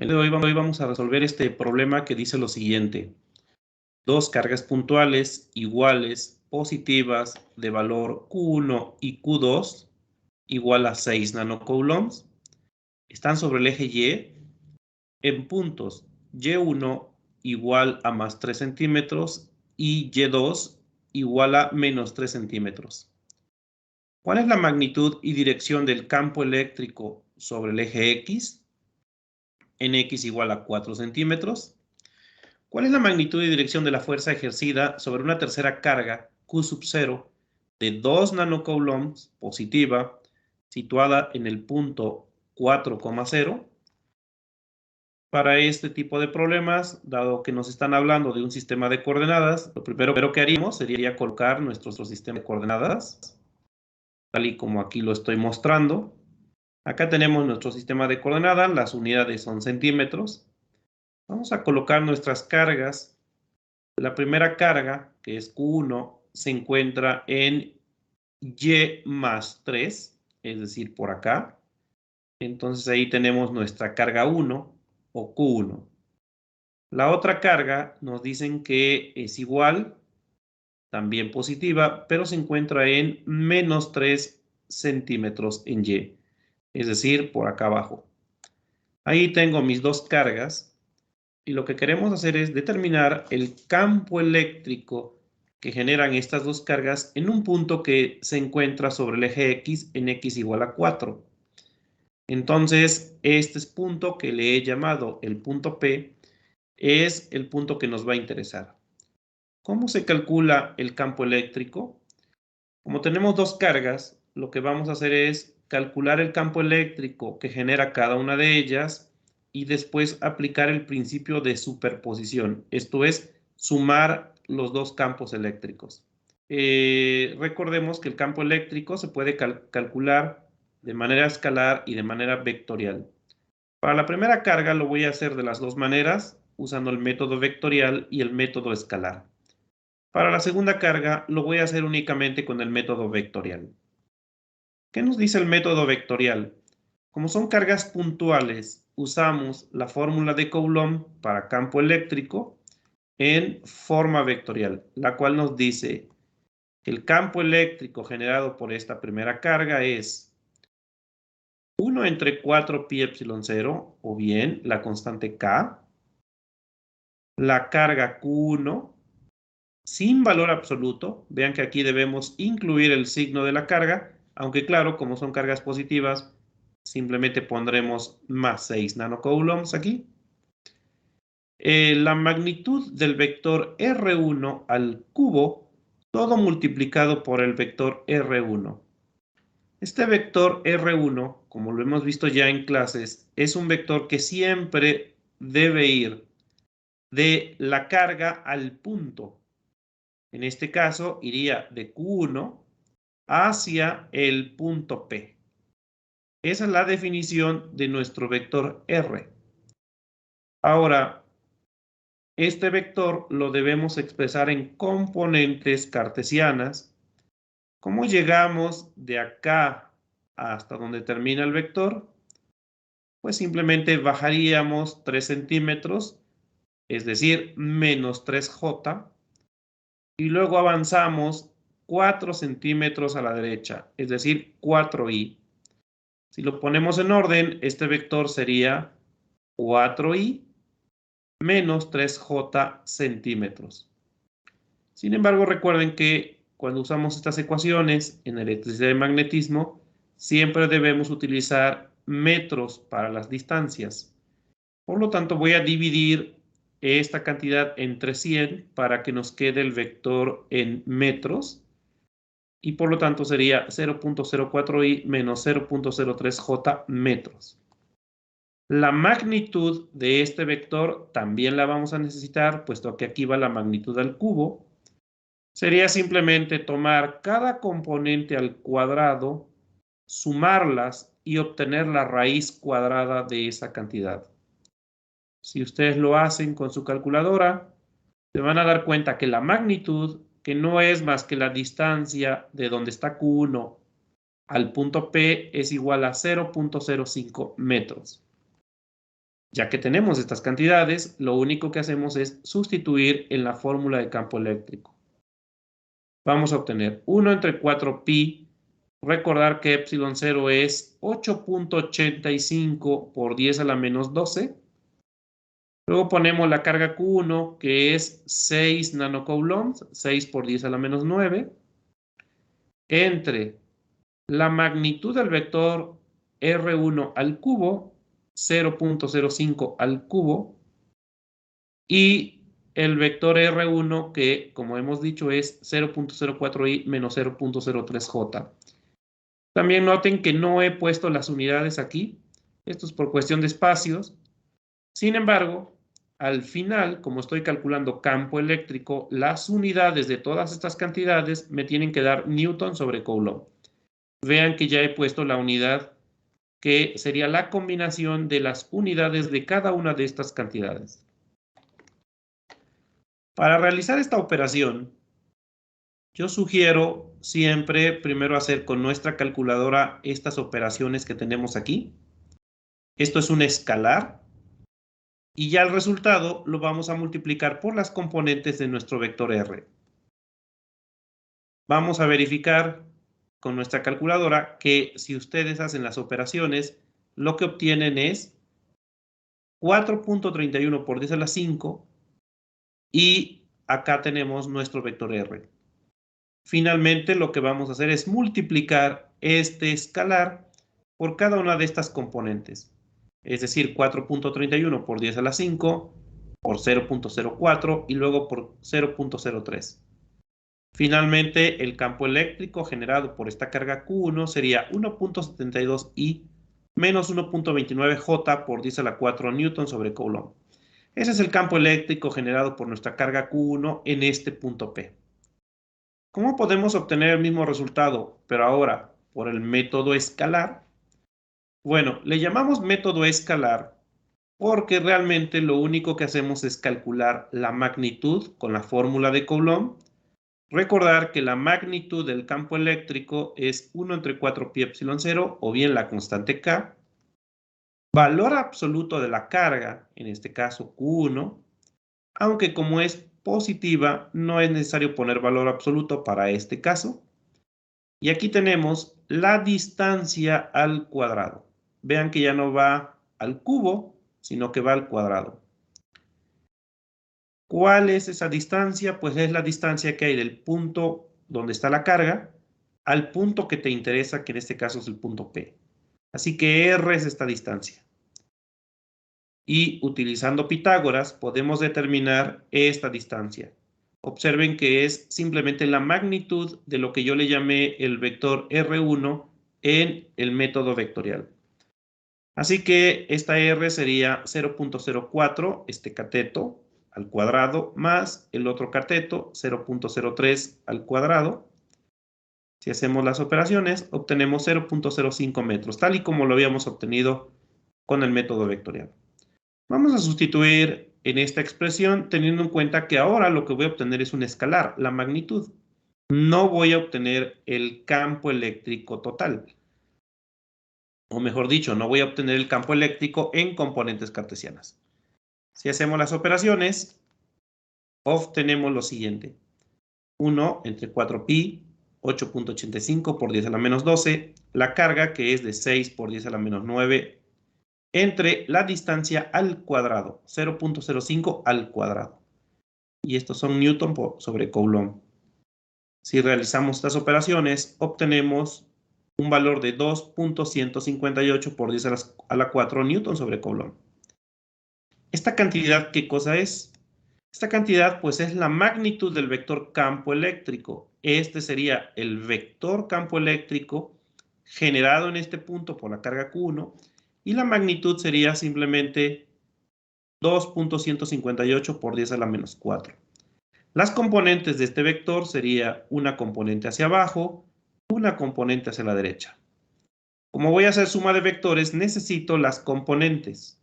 El día de hoy vamos a resolver este problema que dice lo siguiente. Dos cargas puntuales iguales positivas de valor Q1 y Q2 igual a 6 nanocoulombs están sobre el eje Y en puntos Y1 igual a más 3 centímetros y Y2 igual a menos 3 centímetros. ¿Cuál es la magnitud y dirección del campo eléctrico sobre el eje X? En X igual a 4 centímetros. ¿Cuál es la magnitud y dirección de la fuerza ejercida sobre una tercera carga Q sub 0 de 2 nanocoulombs positiva situada en el punto 4,0? Para este tipo de problemas, dado que nos están hablando de un sistema de coordenadas, lo primero que haríamos sería colocar nuestro sistema de coordenadas, tal y como aquí lo estoy mostrando. Acá tenemos nuestro sistema de coordenadas, las unidades son centímetros. Vamos a colocar nuestras cargas. La primera carga, que es Q1, se encuentra en Y más 3, es decir, por acá. Entonces ahí tenemos nuestra carga 1 o Q1. La otra carga nos dicen que es igual, también positiva, pero se encuentra en menos 3 centímetros en Y, es decir, por acá abajo. Ahí tengo mis dos cargas y lo que queremos hacer es determinar el campo eléctrico que generan estas dos cargas en un punto que se encuentra sobre el eje X en X igual a 4. Entonces, este es punto que le he llamado el punto P, es el punto que nos va a interesar. ¿Cómo se calcula el campo eléctrico? Como tenemos dos cargas, lo que vamos a hacer es calcular el campo eléctrico que genera cada una de ellas y después aplicar el principio de superposición. Esto es, sumar los dos campos eléctricos. Recordemos que el campo eléctrico se puede calcular de manera escalar y de manera vectorial. Para la primera carga lo voy a hacer de las dos maneras, usando el método vectorial y el método escalar. Para la segunda carga lo voy a hacer únicamente con el método vectorial. ¿Qué nos dice el método vectorial? Como son cargas puntuales, usamos la fórmula de Coulomb para campo eléctrico en forma vectorial, la cual nos dice que el campo eléctrico generado por esta primera carga es 1 entre 4 pi epsilon 0, o bien la constante K, la carga Q1, sin valor absoluto. Vean que aquí debemos incluir el signo de la carga, aunque claro, como son cargas positivas, simplemente pondremos más 6 nanocoulombs aquí. La magnitud del vector R1 al cubo, todo multiplicado por el vector R1. Este vector R1, como lo hemos visto ya en clases, es un vector que siempre debe ir de la carga al punto. En este caso, iría de Q1 hacia el punto P. Esa es la definición de nuestro vector R. Ahora, este vector lo debemos expresar en componentes cartesianas. ¿Cómo llegamos de acá hasta donde termina el vector? Pues simplemente bajaríamos 3 centímetros, es decir, menos 3J, y luego avanzamos 4 centímetros a la derecha, es decir, 4i. Si lo ponemos en orden, este vector sería 4i menos 3j centímetros. Sin embargo, recuerden que cuando usamos estas ecuaciones en electricidad y magnetismo, siempre debemos utilizar metros para las distancias. Por lo tanto, voy a dividir esta cantidad entre 100 para que nos quede el vector en metros. Y por lo tanto sería 0.04i menos 0.03j metros. La magnitud de este vector también la vamos a necesitar, puesto que aquí va la magnitud al cubo. Sería simplemente tomar cada componente al cuadrado, sumarlas y obtener la raíz cuadrada de esa cantidad. Si ustedes lo hacen con su calculadora, se van a dar cuenta que la magnitud, que no es más que la distancia de donde está Q1 al punto P, es igual a 0.05 metros. Ya que tenemos estas cantidades, lo único que hacemos es sustituir en la fórmula de campo eléctrico. Vamos a obtener 1 entre 4pi. Recordar que epsilon 0 es 8.85 por 10 a la menos 12. Luego ponemos la carga Q1, que es 6 nanocoulombs, 6 por 10 a la menos 9, entre la magnitud del vector R1 al cubo, 0.05 al cubo, y el vector R1, que como hemos dicho es 0.04i menos 0.03j. También noten que no he puesto las unidades aquí. Esto es por cuestión de espacios. Sin embargo, al final, como estoy calculando campo eléctrico, las unidades de todas estas cantidades me tienen que dar Newton sobre Coulomb. Vean que ya he puesto la unidad que sería la combinación de las unidades de cada una de estas cantidades. Para realizar esta operación, yo sugiero siempre primero hacer con nuestra calculadora estas operaciones que tenemos aquí. Esto es un escalar. Y ya el resultado lo vamos a multiplicar por las componentes de nuestro vector R. Vamos a verificar con nuestra calculadora que si ustedes hacen las operaciones, lo que obtienen es 4.31 por 10 a la 5 y acá tenemos nuestro vector R. Finalmente, lo que vamos a hacer es multiplicar este escalar por cada una de estas componentes. Es decir, 4.31 por 10 a la 5 por 0.04 y luego por 0.03. Finalmente, el campo eléctrico generado por esta carga Q1 sería 1.72i menos 1.29j por 10 a la 4 newton sobre Coulomb. Ese es el campo eléctrico generado por nuestra carga Q1 en este punto P. ¿Cómo podemos obtener el mismo resultado, pero ahora por el método escalar? Bueno, le llamamos método escalar porque realmente lo único que hacemos es calcular la magnitud con la fórmula de Coulomb. Recordar que la magnitud del campo eléctrico es 1 entre 4pi epsilon 0 o bien la constante K. Valor absoluto de la carga, en este caso Q1, aunque como es positiva no es necesario poner valor absoluto para este caso. Y aquí tenemos la distancia al cuadrado. Vean que ya no va al cubo, sino que va al cuadrado. ¿Cuál es esa distancia? Pues es la distancia que hay del punto donde está la carga al punto que te interesa, que en este caso es el punto P. Así que R es esta distancia. Y utilizando Pitágoras podemos determinar esta distancia. Observen que es simplemente la magnitud de lo que yo le llamé el vector R1 en el método vectorial. Así que esta R sería 0.04, este cateto, al cuadrado, más el otro cateto, 0.03 al cuadrado. Si hacemos las operaciones, obtenemos 0.05 metros, tal y como lo habíamos obtenido con el método vectorial. Vamos a sustituir en esta expresión teniendo en cuenta que ahora lo que voy a obtener es un escalar, la magnitud. No voy a obtener el campo eléctrico total. O mejor dicho, no voy a obtener el campo eléctrico en componentes cartesianas. Si hacemos las operaciones, obtenemos lo siguiente. 1 entre 4pi, 8.85 por 10 a la menos 12, la carga que es de 6 por 10 a la menos 9, entre la distancia al cuadrado, 0.05 al cuadrado. Y estos son Newton sobre Coulomb. Si realizamos estas operaciones, obtenemos un valor de 2.158 por 10 a la 4 Newton sobre Coulomb. ¿Esta cantidad qué cosa es? Esta cantidad pues es la magnitud del vector campo eléctrico. Este sería el vector campo eléctrico generado en este punto por la carga Q1 y la magnitud sería simplemente 2.158 por 10 a la menos 4. Las componentes de este vector sería una componente hacia abajo, una componente hacia la derecha. Como voy a hacer suma de vectores, necesito las componentes.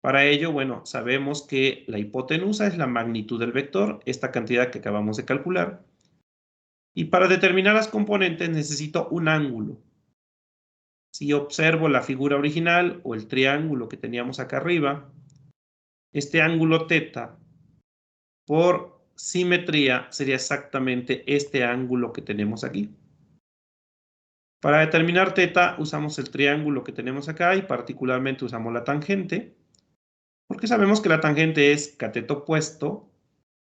Para ello, bueno, sabemos que la hipotenusa es la magnitud del vector, esta cantidad que acabamos de calcular. Y para determinar las componentes necesito un ángulo. Si observo la figura original o el triángulo que teníamos acá arriba, este ángulo θ por simetría sería exactamente este ángulo que tenemos aquí. Para determinar θ usamos el triángulo que tenemos acá y particularmente usamos la tangente, porque sabemos que la tangente es cateto opuesto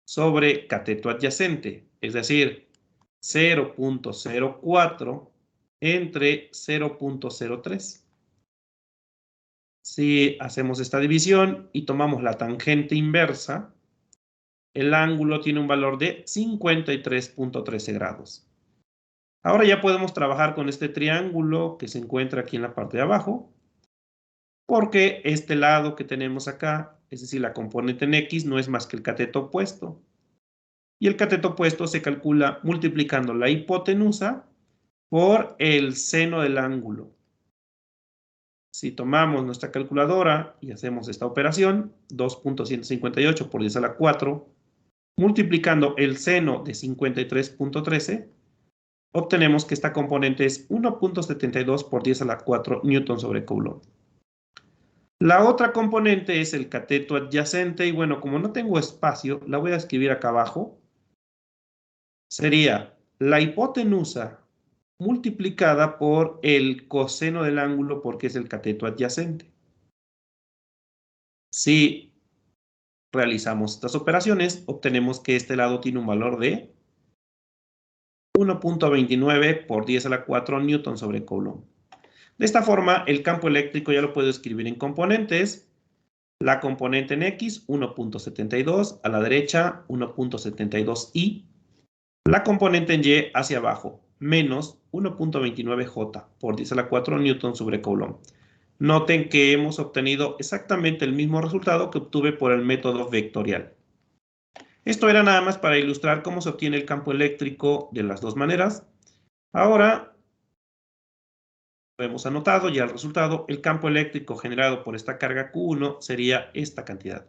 sobre cateto adyacente, es decir, 0.04 entre 0.03. Si hacemos esta división y tomamos la tangente inversa, el ángulo tiene un valor de 53.13 grados. Ahora ya podemos trabajar con este triángulo que se encuentra aquí en la parte de abajo, porque este lado que tenemos acá, es decir, la componente en X, no es más que el cateto opuesto. Y el cateto opuesto se calcula multiplicando la hipotenusa por el seno del ángulo. Si tomamos nuestra calculadora y hacemos esta operación, 2.158 por 10 a la 4, multiplicando el seno de 53.13, obtenemos que esta componente es 1.72 por 10 a la 4 newton sobre coulomb. La otra componente es el cateto adyacente y bueno, como no tengo espacio, la voy a escribir acá abajo. Sería la hipotenusa multiplicada por el coseno del ángulo porque es el cateto adyacente. Si realizamos estas operaciones, obtenemos que este lado tiene un valor de 1.29 por 10 a la 4 newton sobre coulomb. De esta forma, el campo eléctrico ya lo puedo escribir en componentes. La componente en X, 1.72, a la derecha, 1.72i. La componente en Y hacia abajo, menos 1.29J por 10 a la 4 newton sobre coulomb. Noten que hemos obtenido exactamente el mismo resultado que obtuve por el método vectorial. Esto era nada más para ilustrar cómo se obtiene el campo eléctrico de las dos maneras. Ahora, hemos anotado ya el resultado. El campo eléctrico generado por esta carga Q1 sería esta cantidad.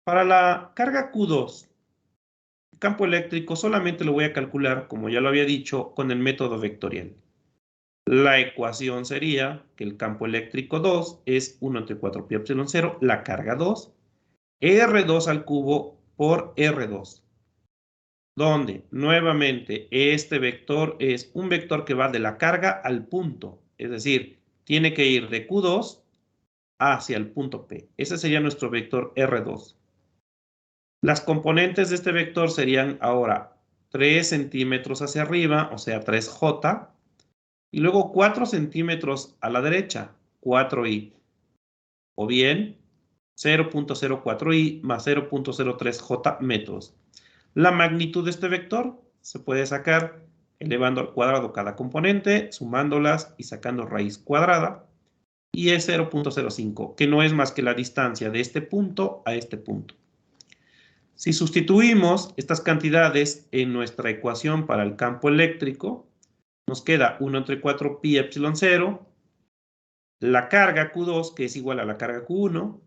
Para la carga Q2, el campo eléctrico solamente lo voy a calcular, como ya lo había dicho, con el método vectorial. La ecuación sería que el campo eléctrico 2 es 1 entre 4 pi epsilon 0, la carga 2, R2 al cubo por R2. Donde, nuevamente, este vector es un vector que va de la carga al punto. Es decir, tiene que ir de Q2 hacia el punto P. Ese sería nuestro vector R2. Las componentes de este vector serían ahora 3 centímetros hacia arriba, o sea, 3J, y luego 4 centímetros a la derecha, 4i, o bien 0.04i más 0.03j metros. La magnitud de este vector se puede sacar elevando al cuadrado cada componente, sumándolas y sacando raíz cuadrada, y es 0.05, que no es más que la distancia de este punto a este punto. Si sustituimos estas cantidades en nuestra ecuación para el campo eléctrico, nos queda 1 entre 4 pi epsilon 0, la carga Q2, que es igual a la carga Q1,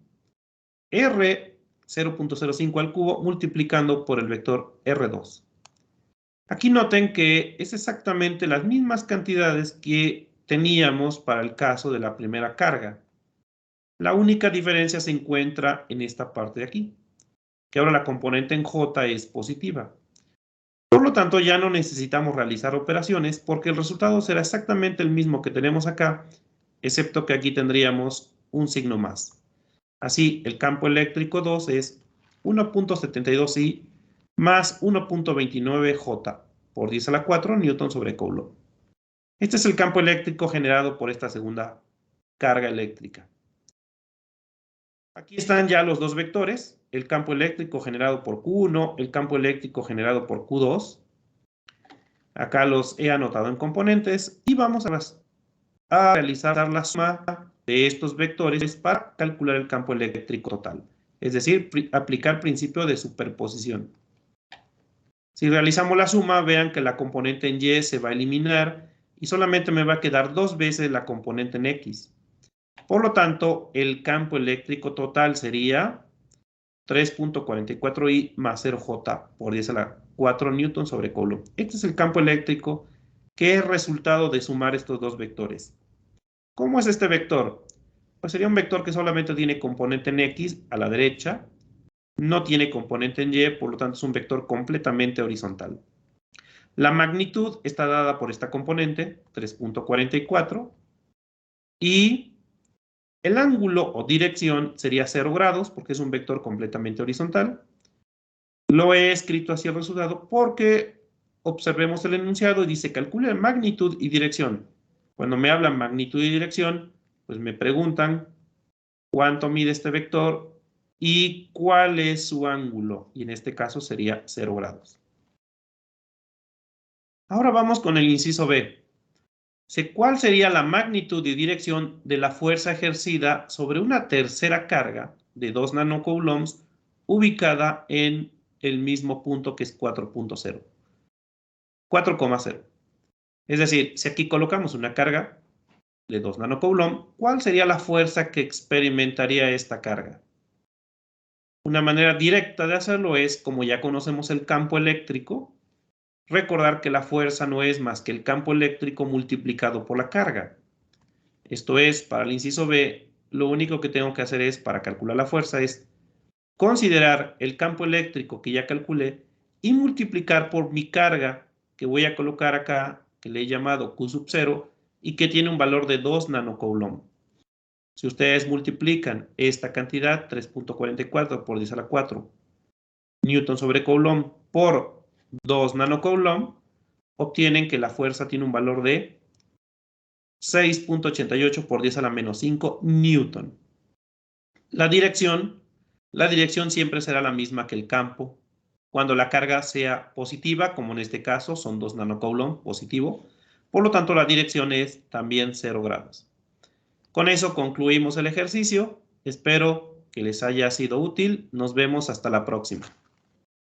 R 0.05 al cubo multiplicando por el vector R2. Aquí noten que es exactamente las mismas cantidades que teníamos para el caso de la primera carga. La única diferencia se encuentra en esta parte de aquí, que ahora la componente en J es positiva. Por lo tanto, ya no necesitamos realizar operaciones porque el resultado será exactamente el mismo que tenemos acá, excepto que aquí tendríamos un signo más. Así, el campo eléctrico 2 es 1.72i más 1.29j por 10 a la 4 newton sobre coulomb. Este es el campo eléctrico generado por esta segunda carga eléctrica. Aquí están ya los dos vectores, el campo eléctrico generado por Q1, el campo eléctrico generado por Q2. Acá los he anotado en componentes y vamos a realizar la suma de estos vectores para calcular el campo eléctrico total. Es decir, aplicar principio de superposición. Si realizamos la suma, vean que la componente en Y se va a eliminar y solamente me va a quedar dos veces la componente en X. Por lo tanto, el campo eléctrico total sería 3.44i más 0j por 10 a la 4 newton sobre coulomb. Este es el campo eléctrico que es resultado de sumar estos dos vectores. ¿Cómo es este vector? Pues sería un vector que solamente tiene componente en X a la derecha, no tiene componente en Y, por lo tanto es un vector completamente horizontal. La magnitud está dada por esta componente, 3.44, y el ángulo o dirección sería 0 grados, porque es un vector completamente horizontal. Lo he escrito así el resultado porque observemos el enunciado y dice calcule magnitud y dirección. Cuando me hablan magnitud y dirección, pues me preguntan cuánto mide este vector y cuál es su ángulo. Y en este caso sería 0 grados. Ahora vamos con el inciso B. ¿Cuál sería la magnitud y dirección de la fuerza ejercida sobre una tercera carga de 2 nanocoulombs ubicada en el mismo punto que es 4.0? 4,0. Es decir, si aquí colocamos una carga de 2 nanocoulombs, ¿cuál sería la fuerza que experimentaría esta carga? Una manera directa de hacerlo es, como ya conocemos el campo eléctrico, recordar que la fuerza no es más que el campo eléctrico multiplicado por la carga. Esto es, para el inciso B, lo único que tengo que hacer es, para calcular la fuerza, es considerar el campo eléctrico que ya calculé y multiplicar por mi carga que voy a colocar acá, que le he llamado Q sub 0 y que tiene un valor de 2 nanocoulomb. Si ustedes multiplican esta cantidad, 3.44 por 10 a la 4, newton sobre coulomb por 2 nanocoulomb, obtienen que la fuerza tiene un valor de 6.88 por 10 a la menos 5 newton. La dirección siempre será la misma que el campo. Cuando la carga sea positiva, como en este caso son 2 nanocoulomb positivo, por lo tanto la dirección es también 0 grados. Con eso concluimos el ejercicio. Espero que les haya sido útil. Nos vemos hasta la próxima.